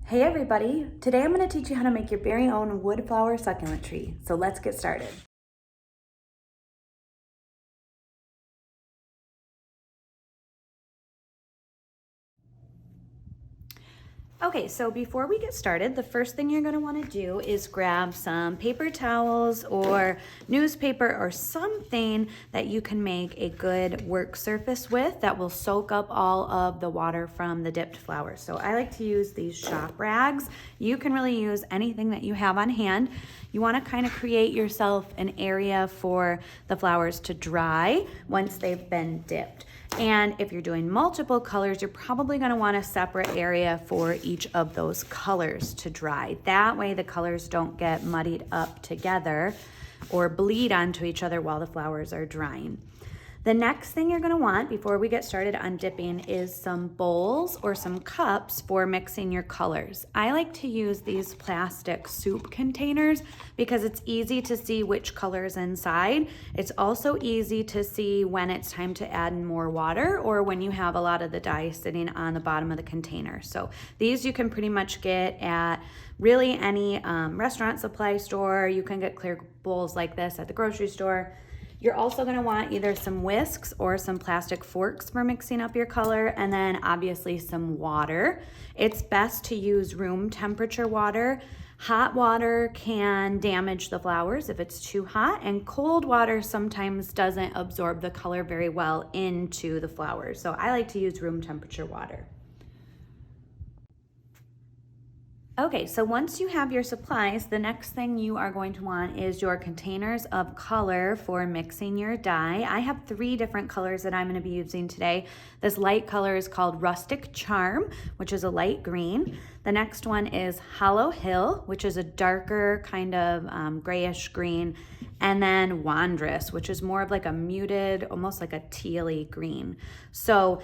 Hey everybody! Today I'm going to teach you how to make your very own wood flower succulent tree. So let's get started. Okay, so before we get started, the first thing you're going to want to do is grab some paper towels or newspaper or something that you can make a good work surface with that will soak up all of the water from the dipped flowers. So I like to use these shop rags. You can really use anything that you have on hand. You want to kind of create yourself an area for the flowers to dry once they've been dipped. And if you're doing multiple colors, you're probably going to want a separate area for each of those colors to dry. That way the colors don't get muddied up together or bleed onto each other while the flowers are drying. The next thing you're going to want before we get started on dipping is some bowls or some cups for mixing your colors. I like to use these plastic soup containers because it's easy to see which color is inside. It's also easy to see when it's time to add more water or when you have a lot of the dye sitting on the bottom of the container. So these you can pretty much get at really any restaurant supply store. You can get clear bowls like this at the grocery store. You're also going to want either some whisks or some plastic forks for mixing up your color, and then obviously some water. It's best to use room temperature water. Hot water can damage the flowers if it's too hot, and cold water sometimes doesn't absorb the color very well into the flowers. So I like to use room temperature water. Okay, so once you have your supplies, the next thing you are going to want is your containers of color for mixing your dye. I have 3 different colors that I'm going to be using today. This light color is called Rustic Charm, which is a light green. The next one is Hollow Hill, which is a darker kind of grayish green. And then Wondrous, which is more of like a muted, almost like a tealy green. So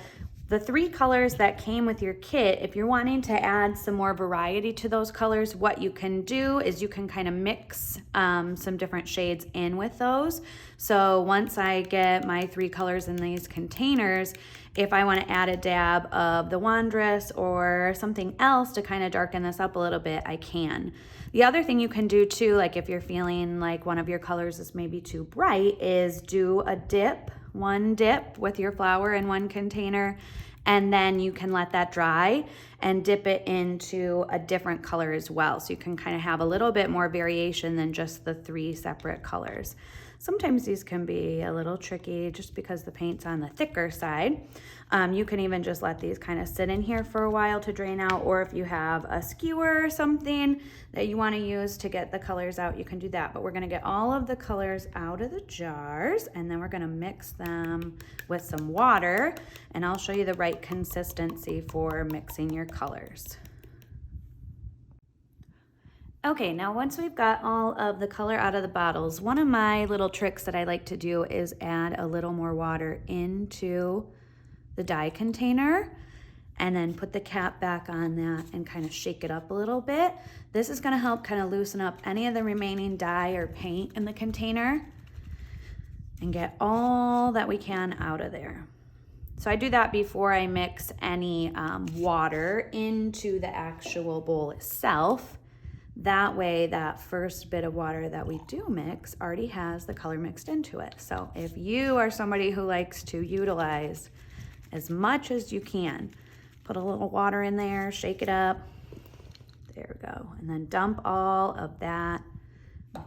the 3 colors that came with your kit, if you're wanting to add some more variety to those colors, what you can do is you can kind of mix some different shades in with those. So once I get my 3 colors in these containers, if I want to add a dab of the Wondrous or something else to kind of darken this up a little bit, I can. The other thing you can do too, like if you're feeling like one of your colors is maybe too bright, is do a dip, one dip with your flower in one container, and then you can let that dry and dip it into a different color as well. So you can kind of have a little bit more variation than just the 3 separate colors. Sometimes these can be a little tricky just because the paint's on the thicker side. You can even just let these kind of sit in here for a while to drain out, or if you have a skewer or something that you want to use to get the colors out, you can do that. But we're going to get all of the colors out of the jars, and then we're going to mix them with some water, and I'll show you the right consistency for mixing your colors. Okay, now once we've got all of the color out of the bottles, one of my little tricks that I like to do is add a little more water into the dye container and then put the cap back on that and kind of shake it up a little bit. This is going to help kind of loosen up any of the remaining dye or paint in the container and get all that we can out of there. So I do that before I mix any water into the actual bowl itself. That way, that first bit of water that we do mix already has the color mixed into it. So if you are somebody who likes to utilize as much as you can, put a little water in there, shake it up, there we go, and then dump all of that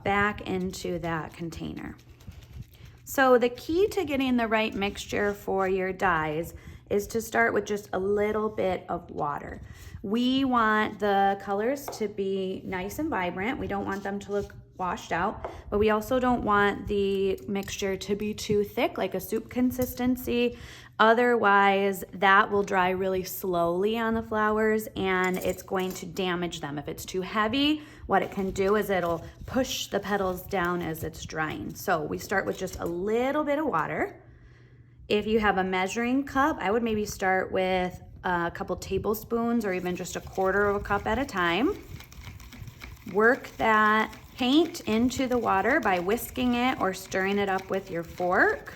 back into that container. So the key to getting the right mixture for your dyes is to start with just a little bit of water. We want the colors to be nice and vibrant. We don't want them to look washed out, but we also don't want the mixture to be too thick, like a soup consistency. Otherwise, that will dry really slowly on the flowers and it's going to damage them. If it's too heavy, what it can do is it'll push the petals down as it's drying. So we start with just a little bit of water. If you have a measuring cup, I would maybe start with a couple tablespoons or even just a quarter of a cup at a time. Work that paint into the water by whisking it or stirring it up with your fork.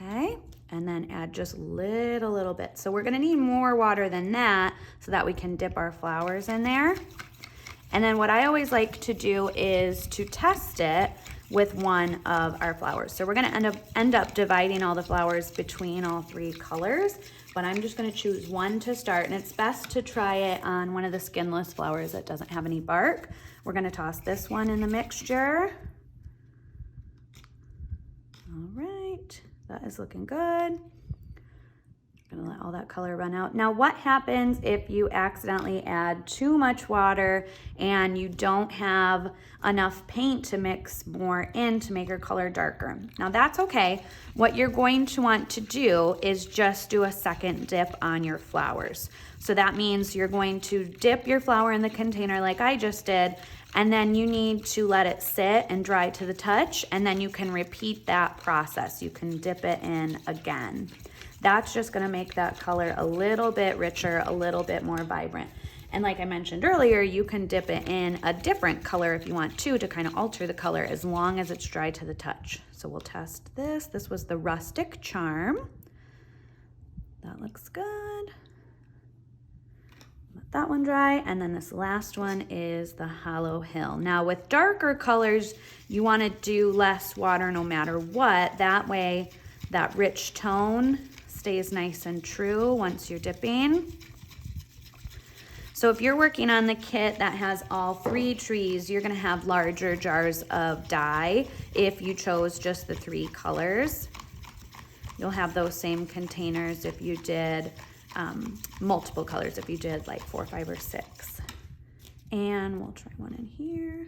Okay, and then add just little bit. So we're gonna need more water than that so that we can dip our flowers in there. And then what I always like to do is to test it with one of our flowers. So we're gonna end up dividing all the flowers between all 3 colors, but I'm just gonna choose one to start, and it's best to try it on one of the skinless flowers that doesn't have any bark. We're gonna toss this one in the mixture. All right, that is looking good. Gonna let all that color run out. Now what happens if you accidentally add too much water and you don't have enough paint to mix more in to make your color darker? Now that's okay. What you're going to want to do is just do a second dip on your flowers. So that means you're going to dip your flower in the container like I just did, and then you need to let it sit and dry to the touch, and then you can repeat that process. You can dip it in again. That's just gonna make that color a little bit richer, a little bit more vibrant. And like I mentioned earlier, you can dip it in a different color if you want to kind of alter the color as long as it's dry to the touch. So we'll test this. This was the Rustic Charm. That looks good. Let that one dry. And then this last one is the Hollow Hill. Now with darker colors, you wanna do less water no matter what. That way, that rich tone stays nice and true once you're dipping. So if you're working on the kit that has all 3 trees, you're gonna have larger jars of dye. If you chose just the 3 colors, you'll have those same containers if you did multiple colors, if you did like 4, 5, or 6. And we'll try one in here.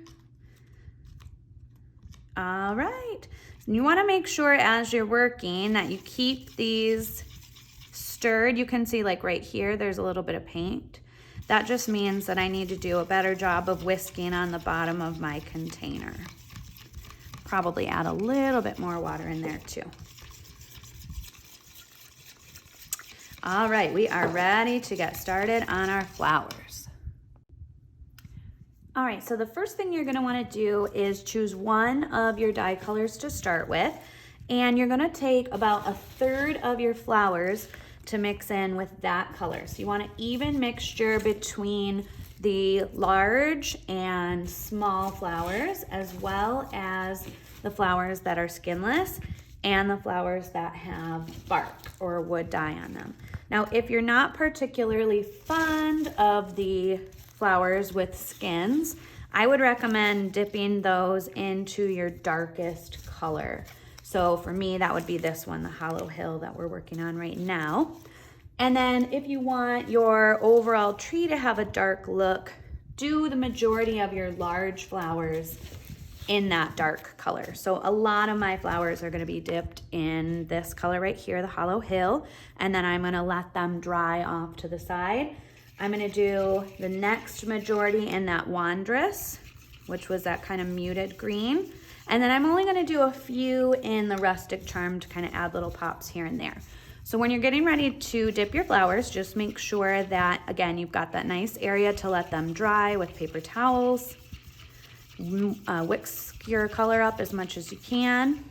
All right. You want to make sure as you're working that you keep these stirred. You can see like right here, there's a little bit of paint. That just means that I need to do a better job of whisking on the bottom of my container. Probably add a little bit more water in there too. All right, we are ready to get started on our flowers. All right, so the first thing you're gonna wanna do is choose one of your dye colors to start with, and you're gonna take about 1/3 of your flowers to mix in with that color. So you want an even mixture between the large and small flowers, as well as the flowers that are skinless and the flowers that have bark or wood dye on them. Now, if you're not particularly fond of the flowers with skins, I would recommend dipping those into your darkest color. So for me, that would be this one, the Hollow Hill that we're working on right now. And then if you want your overall tree to have a dark look, do the majority of your large flowers in that dark color. So a lot of my flowers are gonna be dipped in this color right here, the Hollow Hill, and then I'm gonna let them dry off to the side. I'm gonna do the next majority in that Wondrous, which was that kind of muted green. And then I'm only gonna do a few in the Rustic Charm to kind of add little pops here and there. So when you're getting ready to dip your flowers, just make sure that, again, you've got that nice area to let them dry with paper towels. Whisk your color up as much as you can.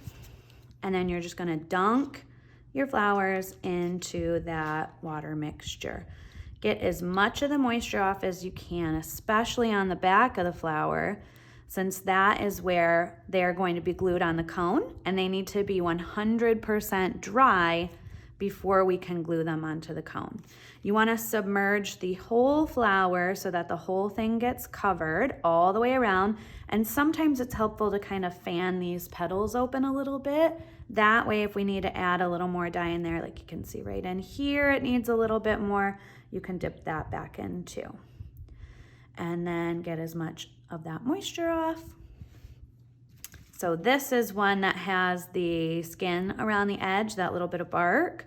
And then you're just gonna dunk your flowers into that water mixture. Get as much of the moisture off as you can, especially on the back of the flower, since that is where they're going to be glued on the cone, and they need to be 100% dry before we can glue them onto the cone. You want to submerge the whole flower so that the whole thing gets covered all the way around, and sometimes it's helpful to kind of fan these petals open a little bit. That way, if we need to add a little more dye in there, like you can see right in here, it needs a little bit more, you can dip that back in too. And then get as much of that moisture off. So this is one that has the skin around the edge, that little bit of bark.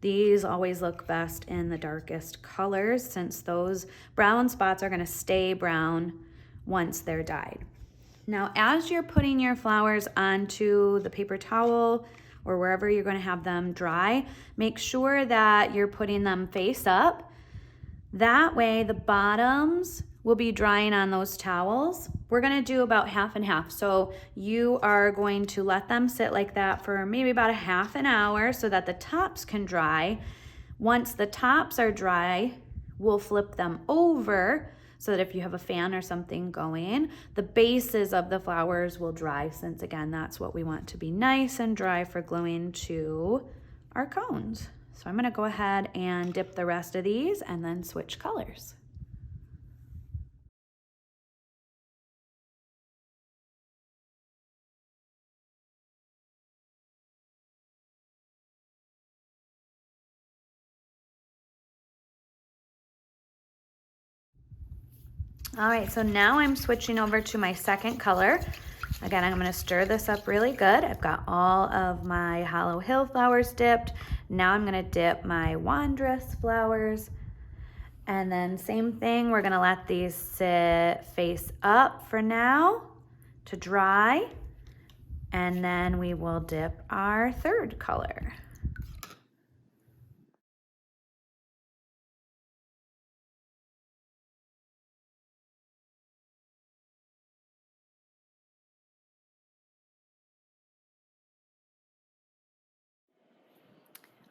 These always look best in the darkest colors, since those brown spots are gonna stay brown once they're dyed. Now, as you're putting your flowers onto the paper towel or wherever you're gonna have them dry, make sure that you're putting them face up. That way the bottoms will be drying on those towels. We're gonna do about half and half. So you are going to let them sit like that for maybe about a half an hour so that the tops can dry. Once the tops are dry, we'll flip them over so that if you have a fan or something going, the bases of the flowers will dry, since again, that's what we want to be nice and dry for gluing to our cones. So I'm gonna go ahead and dip the rest of these and then switch colors. All right, so now I'm switching over to my second color. Again, I'm gonna stir this up really good. I've got all of my Hollow Hill flowers dipped. Now I'm gonna dip my Wondrous flowers. And then same thing, we're gonna let these sit face up for now to dry. And then we will dip our third color.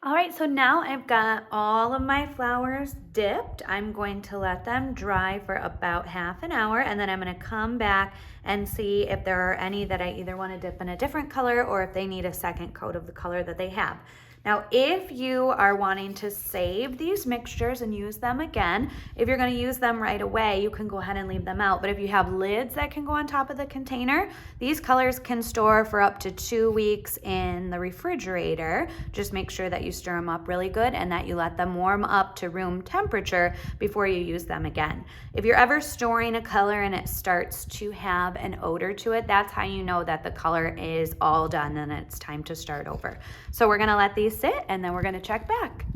All right, so now I've got all of my flowers dipped. I'm going to let them dry for about half an hour, and then I'm gonna come back and see if there are any that I either wanna dip in a different color or if they need a second coat of the color that they have. Now, if you are wanting to save these mixtures and use them again, if you're gonna use them right away, you can go ahead and leave them out. But if you have lids that can go on top of the container, these colors can store for up to 2 weeks in the refrigerator. Just make sure that you stir them up really good and that you let them warm up to room temperature before you use them again. If you're ever storing a color and it starts to have an odor to it, that's how you know that the color is all done and it's time to start over. So we're gonna let these sit and then we're gonna check back.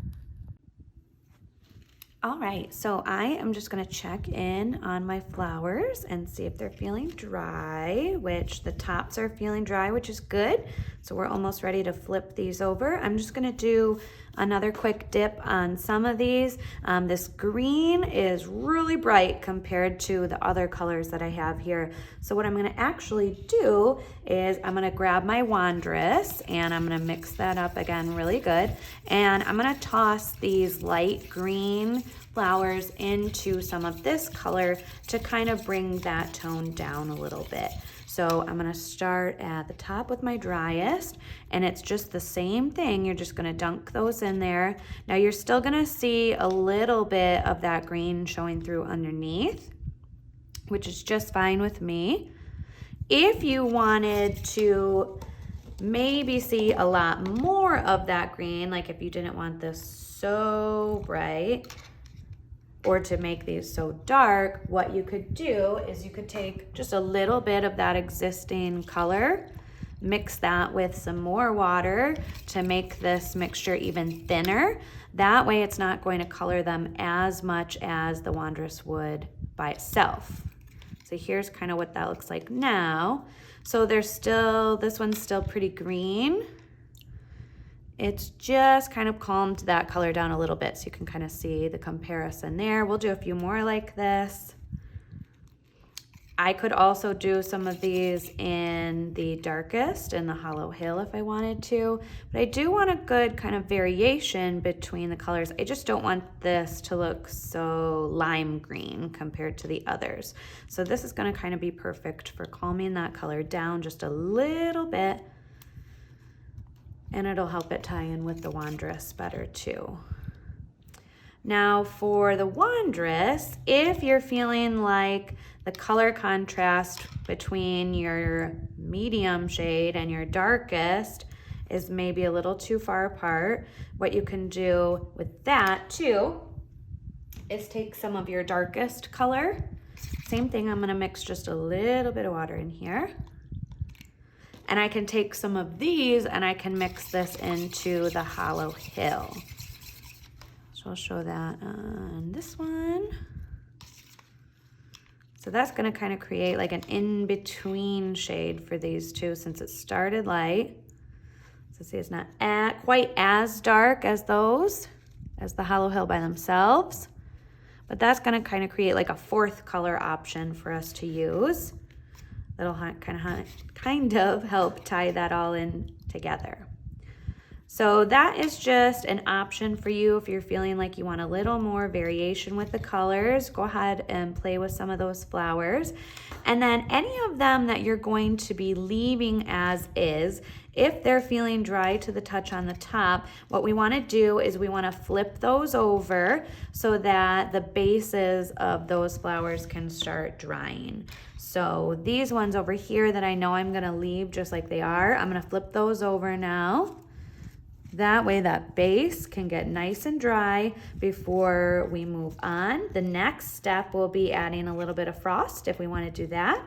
All right, so I am just gonna check in on my flowers and see if they're feeling dry, which the tops are feeling dry, which is good. So we're almost ready to flip these over. I'm just gonna do another quick dip on some of these. This green is really bright compared to the other colors that I have here. So what I'm gonna actually do is I'm gonna grab my Wondrous and I'm gonna mix that up again really good. And I'm gonna toss these light green flowers into some of this color to kind of bring that tone down a little bit. So I'm gonna start at the top with my driest, and it's just the same thing. You're just gonna dunk those in there. Now you're still gonna see a little bit of that green showing through underneath, which is just fine with me. If you wanted to maybe see a lot more of that green, like if you didn't want this so bright, or to make these so dark, what you could do is you could take just a little bit of that existing color, mix that with some more water to make this mixture even thinner. That way it's not going to color them as much as the Wondrous would by itself. So here's kind of what that looks like now. So there's still, this one's still pretty green. It's just kind of calmed that color down a little bit so you can kind of see the comparison there. We'll do a few more like this. I could also do some of these in the darkest, in the Hollow Hill if I wanted to, but I do want a good kind of variation between the colors. I just don't want this to look so lime green compared to the others. So this is gonna kind of be perfect for calming that color down just a little bit, and it'll help it tie in with the Wondrous better too. Now for the Wondrous, if you're feeling like the color contrast between your medium shade and your darkest is maybe a little too far apart, what you can do with that too is take some of your darkest color. Same thing, I'm gonna mix just a little bit of water in here. And I can take some of these and I can mix this into the Hollow Hill. So I'll show that on this one. So that's gonna kind of create like an in-between shade for these two since it started light. So see, it's not quite as dark as those, as the Hollow Hill by themselves, But that's gonna kind of create like a fourth color option for us to use. That'll kind of help tie that all in together. So that is just an option for you if you're feeling like you want a little more variation with the colors. Go ahead and play with some of those flowers. And then any of them that you're going to be leaving as is, if they're feeling dry to the touch on the top, what we want to do is we want to flip those over so that the bases of those flowers can start drying. So these ones over here that I know I'm going to leave just like they are, I'm going to flip those over now. That way that base can get nice and dry before we move on. The next step will be adding a little bit of frost if we want to do that.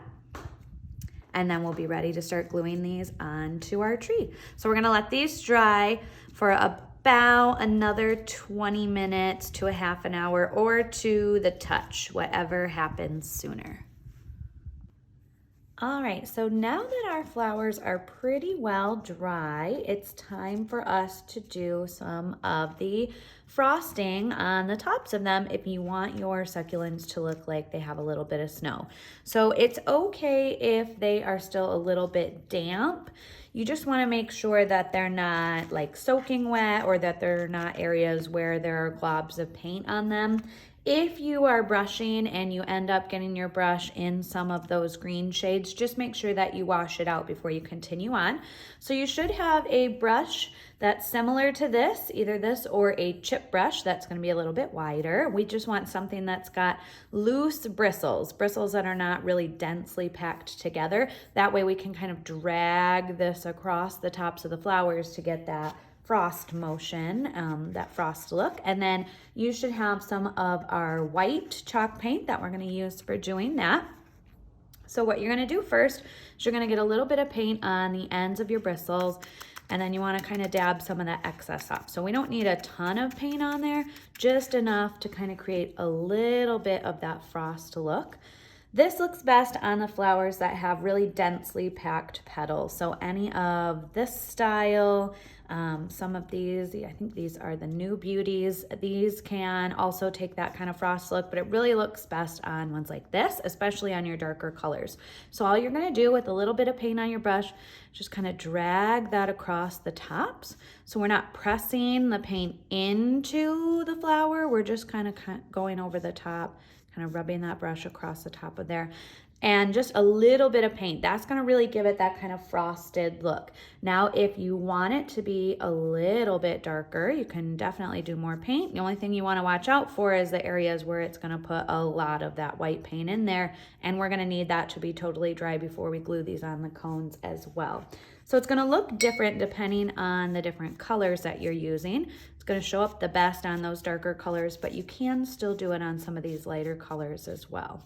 And then we'll be ready to start gluing these onto our tree. So we're gonna let these dry for about another 20 minutes to a half an hour or to the touch, whatever happens sooner. All right, so now that our flowers are pretty well dry, it's time for us to do some of the frosting on the tops of them if you want your succulents to look like they have a little bit of snow. So it's okay if they are still a little bit damp. You just want to make sure that they're not like soaking wet or that they're not areas where there are globs of paint on them. If you are brushing and you end up getting your brush in some of those green shades, just make sure that you wash it out before you continue on. So you should have a brush that's similar to this, either this or a chip brush that's going to be a little bit wider. We just want something that's got loose bristles that are not really densely packed together. That way we can kind of drag this across the tops of the flowers to get that frost motion, that frost look. And then you should have some of our white chalk paint that we're going to use for doing that. So what you're going to do first is you're going to get a little bit of paint on the ends of your bristles, and then you want to kind of dab some of that excess up. So we don't need a ton of paint on there, just enough to kind of create a little bit of that frost look. This looks best on the flowers that have really densely packed petals. So any of this style, some of these, I think these are the New Beauties. These can also take that kind of frost look, but it really looks best on ones like this, especially on your darker colors. So all you're gonna do with a little bit of paint on your brush, just kind of drag that across the tops. So we're not pressing the paint into the flower, we're just kind of going over the top, kind of rubbing that brush across the top of there. And just a little bit of paint. That's gonna really give it that kind of frosted look. Now, if you want it to be a little bit darker, you can definitely do more paint. The only thing you wanna watch out for is the areas where it's gonna put a lot of that white paint in there, and we're gonna need that to be totally dry before we glue these on the cones as well. So it's gonna look different depending on the different colors that you're using. It's gonna show up the best on those darker colors, but you can still do it on some of these lighter colors as well.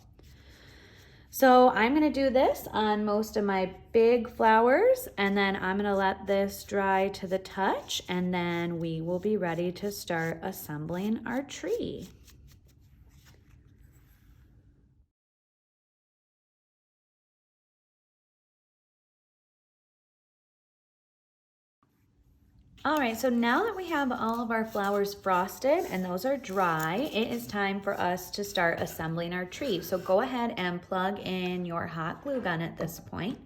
So I'm gonna do this on most of my big flowers, and then I'm gonna let this dry to the touch, and then we will be ready to start assembling our tree. All right, so now that we have all of our flowers frosted and those are dry, it is time for us to start assembling our tree. So go ahead and plug in your hot glue gun at this point.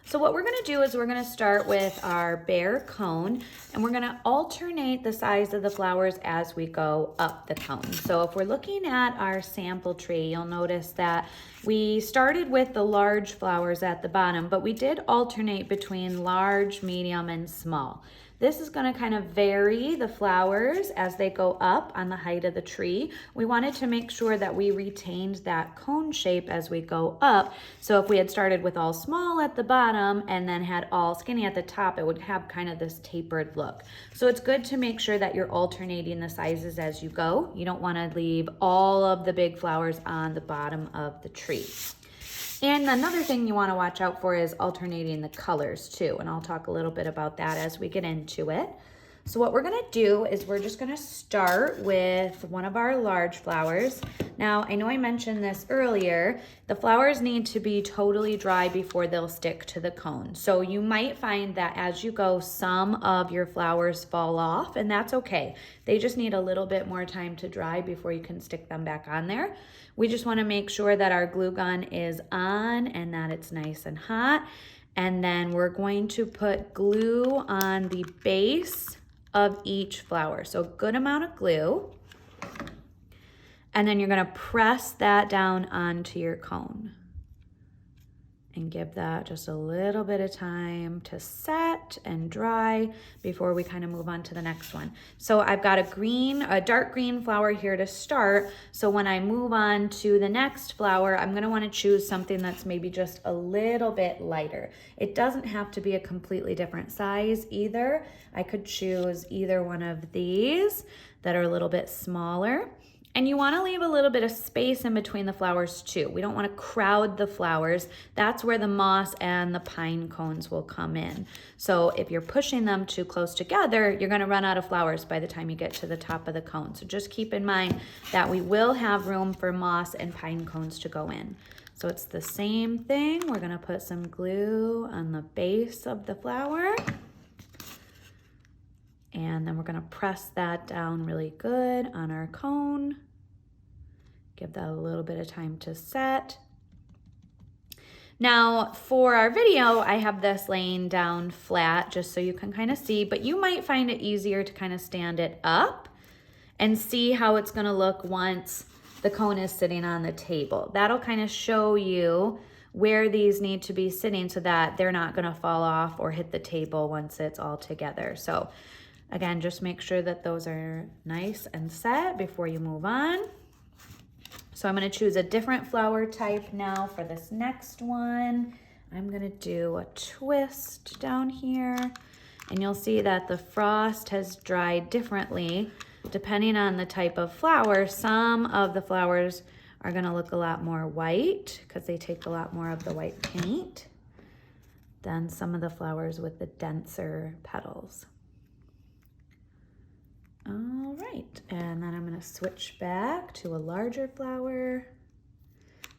So what we're gonna do is we're gonna start with our bare cone, and we're gonna alternate the size of the flowers as we go up the cone. So if we're looking at our sample tree, you'll notice that we started with the large flowers at the bottom, but we did alternate between large, medium, and small. This is going to kind of vary the flowers as they go up on the height of the tree. We wanted to make sure that we retained that cone shape as we go up. So if we had started with all small at the bottom and then had all skinny at the top, it would have kind of this tapered look. So it's good to make sure that you're alternating the sizes as you go. You don't want to leave all of the big flowers on the bottom of the tree. And another thing you want to watch out for is alternating the colors too, and I'll talk a little bit about that as we get into it. So what we're gonna do is we're just gonna start with one of our large flowers. Now, I know I mentioned this earlier, the flowers need to be totally dry before they'll stick to the cone. So you might find that as you go, some of your flowers fall off, and that's okay. They just need a little bit more time to dry before you can stick them back on there. We just wanna make sure that our glue gun is on and that it's nice and hot. And then we're going to put glue on the base of each flower. So a good amount of glue. And then you're gonna press that down onto your cone and give that just a little bit of time to set and dry before we kind of move on to the next one. So I've got a dark green flower here to start. So when I move on to the next flower, I'm gonna wanna choose something that's maybe just a little bit lighter. It doesn't have to be a completely different size either. I could choose either one of these that are a little bit smaller. And you want to leave a little bit of space in between the flowers too. We don't want to crowd the flowers. That's where the moss and the pine cones will come in. So if you're pushing them too close together, you're going to run out of flowers by the time you get to the top of the cone. So just keep in mind that we will have room for moss and pine cones to go in. So it's the same thing. We're going to put some glue on the base of the flower. And then we're gonna press that down really good on our cone. Give that a little bit of time to set. Now for our video, I have this laying down flat just so you can kind of see, but you might find it easier to kind of stand it up and see how it's gonna look once the cone is sitting on the table. That'll kind of show you where these need to be sitting so that they're not gonna fall off or hit the table once it's all together. So again, just make sure that those are nice and set before you move on. So I'm gonna choose a different flower type now for this next one. I'm gonna do a twist down here, and you'll see that the frost has dried differently depending on the type of flower. Some of the flowers are gonna look a lot more white because they take a lot more of the white paint than some of the flowers with the denser petals. All right, and then I'm gonna switch back to a larger flower.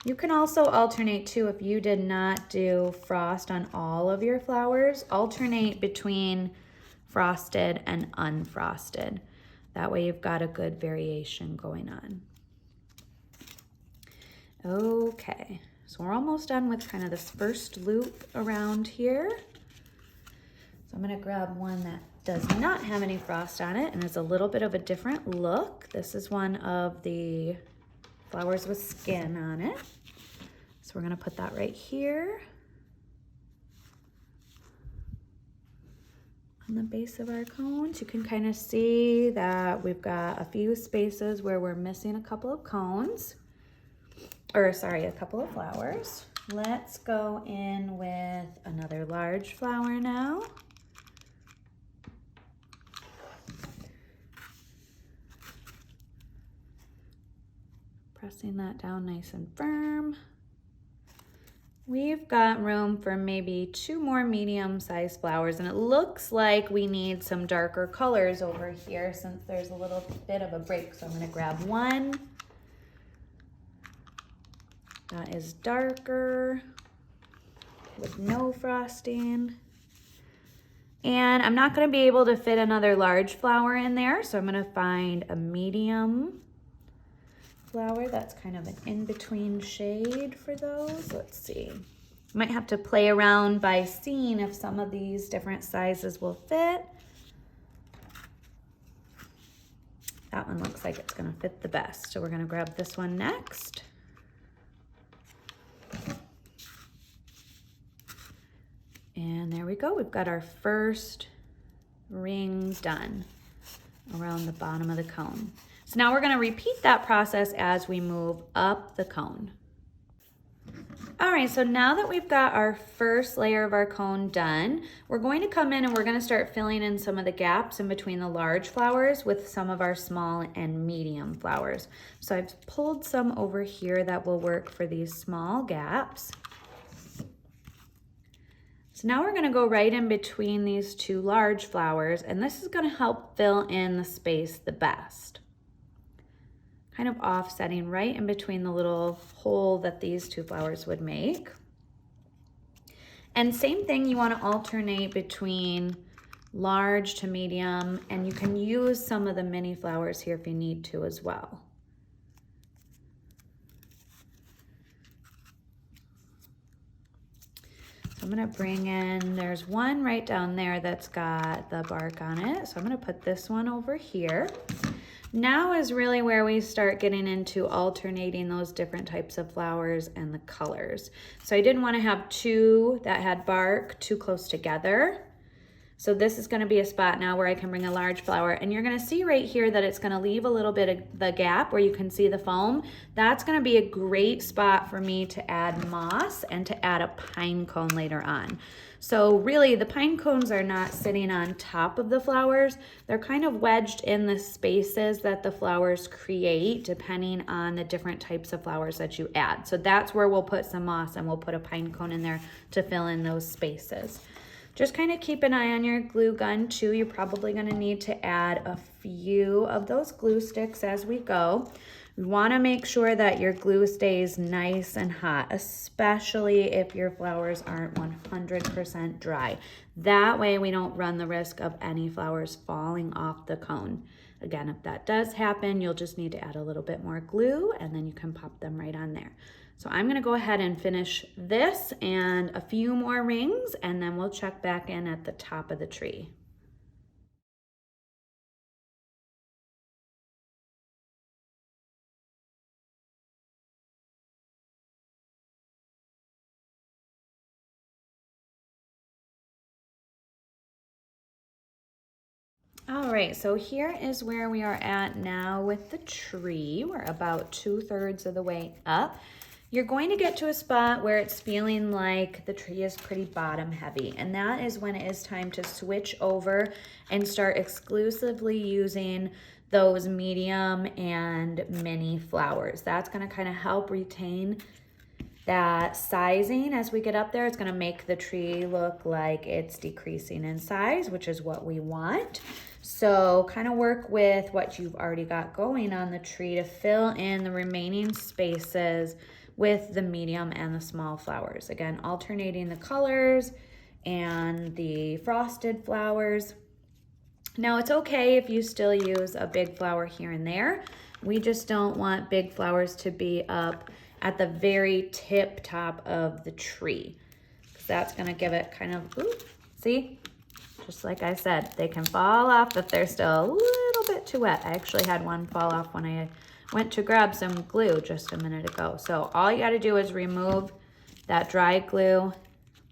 You can also alternate too if you did not do frost on all of your flowers. Alternate between frosted and unfrosted. That way you've got a good variation going on. Okay, so we're almost done with kind of this first loop around here. So I'm gonna grab one that does not have any frost on it and is a little bit of a different look. This is one of the flowers with skin on it. So we're gonna put that right here on the base of our cones. You can kind of see that we've got a few spaces where we're missing a couple of cones, or sorry, a couple of flowers. Let's go in with another large flower now. Pressing that down nice and firm. We've got room for maybe 2 more medium-sized flowers, and it looks like we need some darker colors over here since there's a little bit of a break. So I'm gonna grab one that is darker with no frosting. And I'm not gonna be able to fit another large flower in there, so I'm gonna find a medium flower that's kind of an in-between shade for those. Let's see. Might have to play around by seeing if some of these different sizes will fit. That one looks like it's gonna fit the best. So we're gonna grab this one next. And there we go. We've got our first ring done around the bottom of the cone. So now we're gonna repeat that process as we move up the cone. All right, so now that we've got our first layer of our cone done, we're going to come in and we're gonna start filling in some of the gaps in between the large flowers with some of our small and medium flowers. So I've pulled some over here that will work for these small gaps. So now we're gonna go right in between these two large flowers, and this is gonna help fill in the space the best. Kind of offsetting right in between the little hole that these two flowers would make. And same thing, you wanna alternate between large to medium, and you can use some of the mini flowers here if you need to as well. So I'm gonna bring in, there's one right down there that's got the bark on it. So I'm gonna put this one over here. Now is really where we start getting into alternating those different types of flowers and the colors. So I didn't want to have two that had bark too close together. So this is going to be a spot now where I can bring a large flower, and you're going to see right here that it's going to leave a little bit of the gap where you can see the foam. That's going to be a great spot for me to add moss and to add a pine cone later on. So really the pine cones are not sitting on top of the flowers. They're kind of wedged in the spaces that the flowers create depending on the different types of flowers that you add. So that's where we'll put some moss, and we'll put a pine cone in there to fill in those spaces. Just kind of keep an eye on your glue gun too. You're probably going to need to add a few of those glue sticks as we go. You want to make sure that your glue stays nice and hot, especially if your flowers aren't 100% dry. That way we don't run the risk of any flowers falling off the cone. Again, if that does happen, you'll just need to add a little bit more glue, and then you can pop them right on there. So I'm gonna go ahead and finish this and a few more rings, and then we'll check back in at the top of the tree. All right, so here is where we are at now with the tree. We're about 2/3 of the way up. You're going to get to a spot where it's feeling like the tree is pretty bottom heavy, and that is when it is time to switch over and start exclusively using those medium and mini flowers. That's gonna kind of help retain that sizing as we get up there. It's gonna make the tree look like it's decreasing in size, which is what we want. So kind of work with what you've already got going on the tree to fill in the remaining spaces with the medium and the small flowers. Again, alternating the colors and the frosted flowers. Now it's okay if you still use a big flower here and there. We just don't want big flowers to be up at the very tip top of the tree, because that's gonna give it kind of, ooh, see? Just like I said, they can fall off if they're still a little bit too wet. I actually had one fall off when I went to grab some glue just a minute ago. So all you gotta do is remove that dry glue,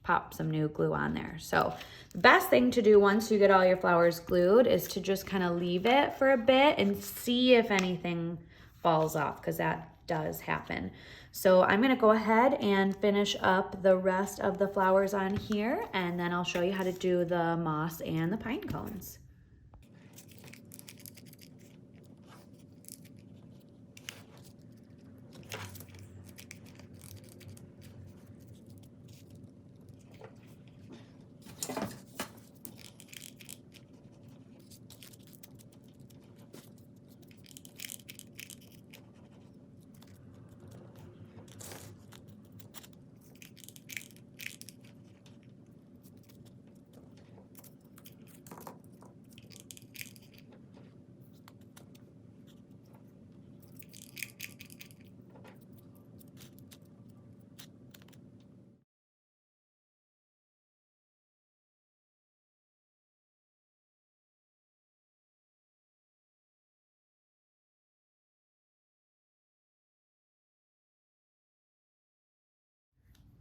pop some new glue on there. So the best thing to do once you get all your flowers glued is to just kind of leave it for a bit and see if anything falls off, because that does happen. So I'm gonna go ahead and finish up the rest of the flowers on here, and then I'll show you how to do the moss and the pine cones.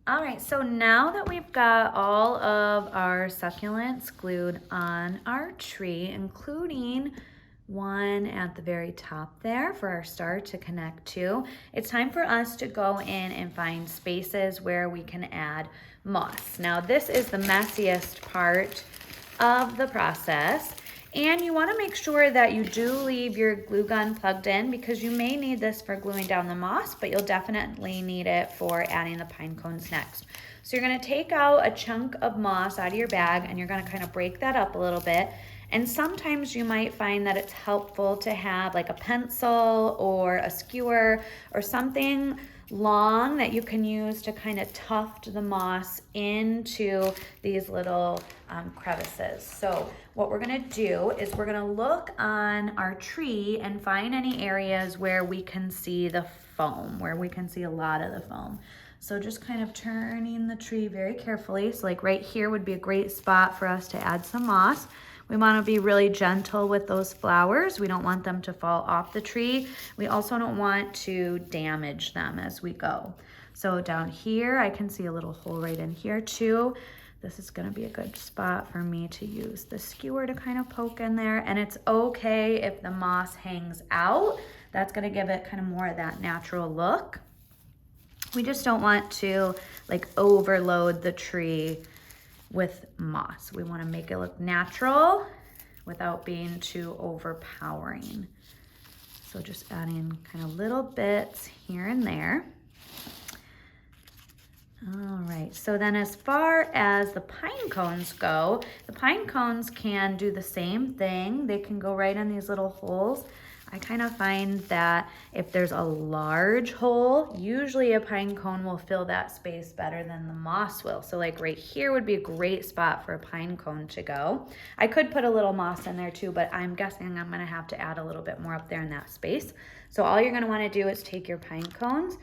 All right, so now that we've got all of our succulents glued on our tree, including one at the very top there for our star to connect to, it's time for us to go in and find spaces where we can add moss. Now this is the messiest part of the process, And you want to make sure that you do leave your glue gun plugged in, because you may need this for gluing down the moss, but you'll definitely need it for adding the pine cones next. So you're going to take out a chunk of moss out of your bag, and you're going to kind of break that up a little bit. And sometimes you might find that it's helpful to have like a pencil or a skewer or something long that you can use to kind of tuft the moss into these little crevices. So what we're gonna do is we're gonna look on our tree and find any areas where we can see the foam, where we can see a lot of the foam. So just kind of turning the tree very carefully. So like right here would be a great spot for us to add some moss. We want to be really gentle with those flowers. We don't want them to fall off the tree. We also don't want to damage them as we go. So down here, I can see a little hole right in here too. This is going to be a good spot for me to use the skewer to kind of poke in there. And it's okay if the moss hangs out. That's going to give it kind of more of that natural look. We just don't want to like overload the tree with moss. We want to make it look natural without being too overpowering. So just adding kind of little bits here and there. All right, so then as far as the pine cones go, the pine cones can do the same thing. They can go right in these little holes. I kind of find that if there's a large hole, usually a pine cone will fill that space better than the moss will. So like right here would be a great spot for a pine cone to go. I could put a little moss in there too, but I'm guessing I'm gonna have to add a little bit more up there in that space. So all you're gonna wanna do is take your pine cones,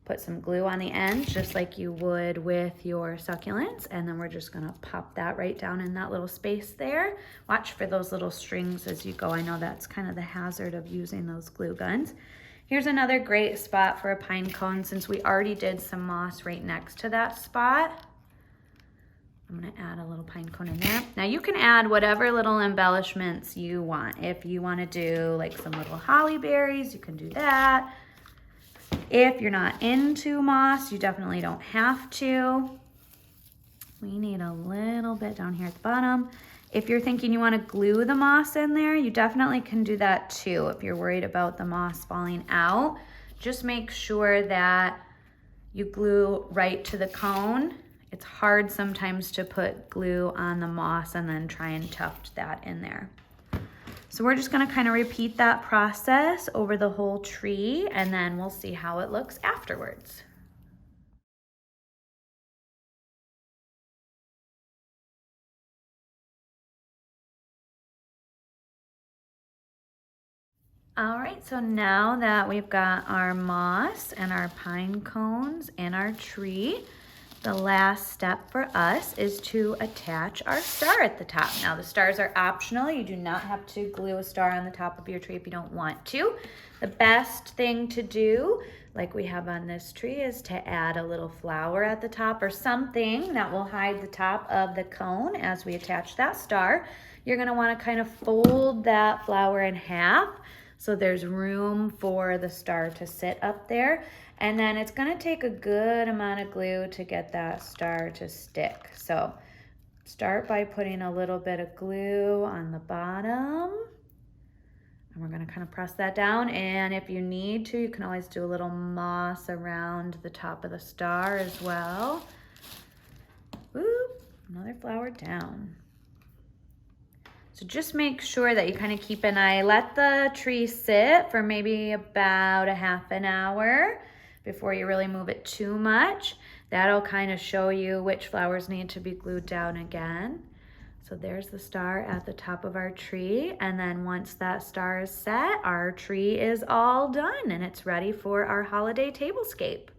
put some glue on the end, just like you would with your succulents, and then we're just gonna pop that right down in that little space there. Watch for those little strings as you go. I know that's kind of the hazard of using those glue guns. Here's another great spot for a pine cone, since we already did some moss right next to that spot. I'm gonna add a little pine cone in there. Now you can add whatever little embellishments you want. If you wanna do like some little holly berries, you can do that. If you're not into moss, you definitely don't have to. We need a little bit down here at the bottom. If you're thinking you want to glue the moss in there, you definitely can do that too. If you're worried about the moss falling out, just make sure that you glue right to the cone. It's hard sometimes to put glue on the moss and then try and tuft that in there. So we're just gonna kind of repeat that process over the whole tree, and then we'll see how it looks afterwards. All right, so now that we've got our moss and our pine cones and our tree, the last step for us is to attach our star at the top. Now the stars are optional. You do not have to glue a star on the top of your tree if you don't want to. The best thing to do, like we have on this tree, is to add a little flower at the top or something that will hide the top of the cone as we attach that star. You're gonna wanna kind of fold that flower in half so there's room for the star to sit up there. And then it's gonna take a good amount of glue to get that star to stick. So start by putting a little bit of glue on the bottom. And we're gonna kind of press that down. And if you need to, you can always do a little moss around the top of the star as well. Woo, another flower down. So just make sure that you kind of keep an eye. Let the tree sit for maybe about a half an hour before you really move it too much. That'll kind of show you which flowers need to be glued down again. So there's the star at the top of our tree. And then once that star is set, our tree is all done and it's ready for our holiday tablescape.